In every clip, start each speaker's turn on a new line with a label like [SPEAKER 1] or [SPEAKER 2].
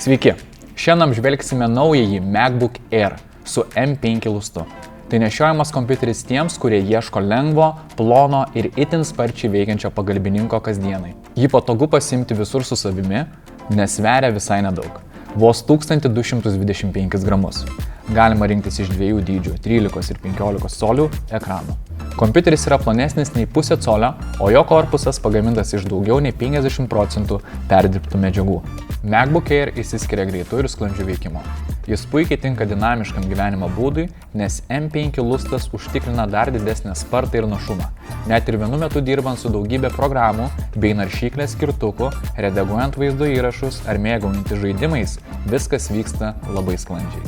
[SPEAKER 1] Sveiki, šiandien apžvelgsime naująjį MacBook Air su M5 lustu. Tai nešiojamas kompiuteris tiems, kurie ieško lengvo, plono ir itin sparčiai veikiančio pagalbininko kasdienai. Jį patogu pasiimti visur su savimi, nes sveria visai nedaug. Vos 1225 gramus. Galima rinktis iš dviejų dydžių – 13 ir 15 colių ekranų. Kompiuteris yra plonesnis nei pusė colio, o jo korpusas pagamintas iš daugiau nei 50% perdirbtų medžiagų. MacBook Air išsiskiria greitu ir sklandžiu veikimu. Jis puikiai tinka dinamiškam gyvenimo būdui, nes M5 lustas užtikrina dar didesnę spartą ir našumą. Net ir vienu metu dirbant su daugybė programų bei naršyklės skirtukų, redaguojant vaizdo įrašus ar mėgaujantis žaidimais, viskas vyksta labai sklandžiai.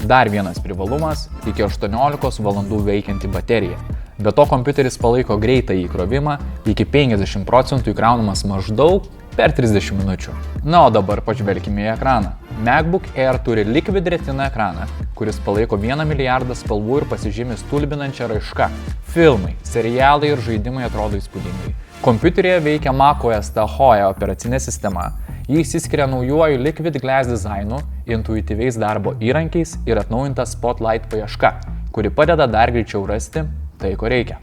[SPEAKER 1] Dar vienas privalumas – iki 18 valandų veikianti baterija. Be to kompiuteris palaiko greitą įkrovimą, iki 50% įkraunamas maždaug per 30 minučių. Na, o dabar pažvelkime į ekraną. MacBook Air turi Liquid Retina ekraną, kuris palaiko 1 milijardą spalvų ir pasižymi stulbinančią raišką. Filmai, serialai ir žaidimai atrodo įspūdingai. Kompiuteryje veikia macOS Tahoe operacinė sistema. Jį išsiskiria naujuoju Liquid Glass dizainu, intuityviais darbo įrankiais ir atnaujinta Spotlight paieška, kuri padeda dar greičiau rasti tai, ko reikia.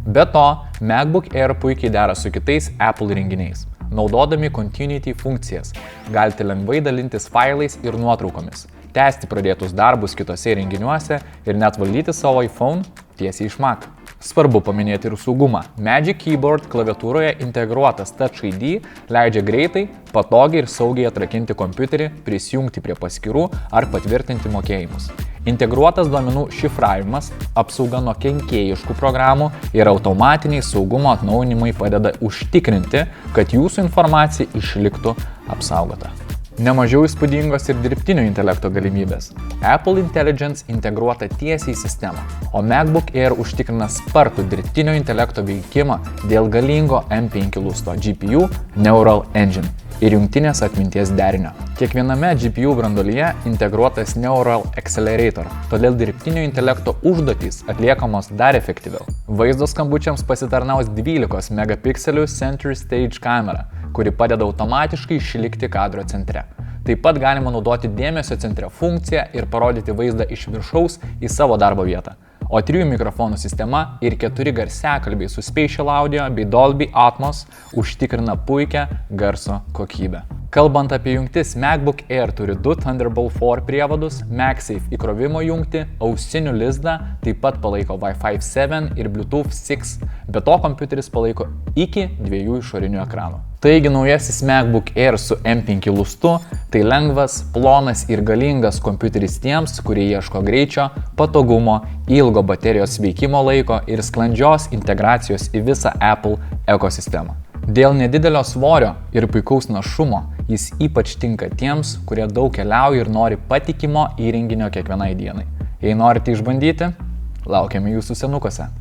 [SPEAKER 1] Be to, MacBook Air puikiai dera su kitais Apple įrenginiais. Naudodami Continuity funkcijas, galite lengvai dalintis failais ir nuotraukomis, tęsti pradėtus darbus kitose įrenginiuose ir net valdyti savo iPhone tiesiai iš Mac. Svarbu paminėti ir saugumą. Magic Keyboard klaviatūroje integruotas Touch ID leidžia greitai, patogiai ir saugiai atrakinti kompiuterį, prisijungti prie paskyrų ar patvirtinti mokėjimus. Integruotas duomenų šifravimas, apsauga nuo kenkėjiškų programų ir automatiniai saugumo atnaujinimai padeda užtikrinti, kad jūsų informacija išliktų apsaugota. Nemažiau įspūdingos ir dirbtinio intelekto galimybės. Apple Intelligence integruota tiesiai į sistemą, o MacBook Air užtikrina spartų dirbtinio intelekto veikimą dėl galingo M5 lusto GPU Neural Engine ir jungtinės atminties derinio. Kiekviename GPU branduolyje integruotas Neural Accelerator, todėl dirbtinio intelekto užduotys atliekamos dar efektyviau. Vaizdo skambučiams pasitarnaus 12 megapikselių Center Stage kamera, kuri padeda automatiškai išlikti kadro centre. Taip pat galima naudoti dėmesio centre funkciją ir parodyti vaizdą iš viršaus į savo darbo vietą. O 3 mikrofonų sistema ir 4 garsiakalbiai su Spatial Audio bei Dolby Atmos užtikrina puikią garso kokybę. Kalbant apie jungtis, MacBook Air turi 2 Thunderbolt 4 prievadus, MagSafe įkrovimo jungtį, ausinių lizdą, taip pat palaiko Wi-Fi 7 ir Bluetooth 6, be to kompiuteris palaiko iki 2 išorinių ekranų. Taigi naujasis MacBook Air su M5 lustu tai lengvas, plonas ir galingas kompiuteris tiems, kurie ieško greičio, patogumo, ilgo baterijos veikimo laiko ir sklandžios integracijos į visą Apple ekosistemą. Dėl nedidelio svorio ir puikaus našumo jis ypač tinka tiems, kurie daug keliauja ir nori patikimo įrenginio kiekvienai dienai. Jei norite išbandyti, laukiame jūsų senukose.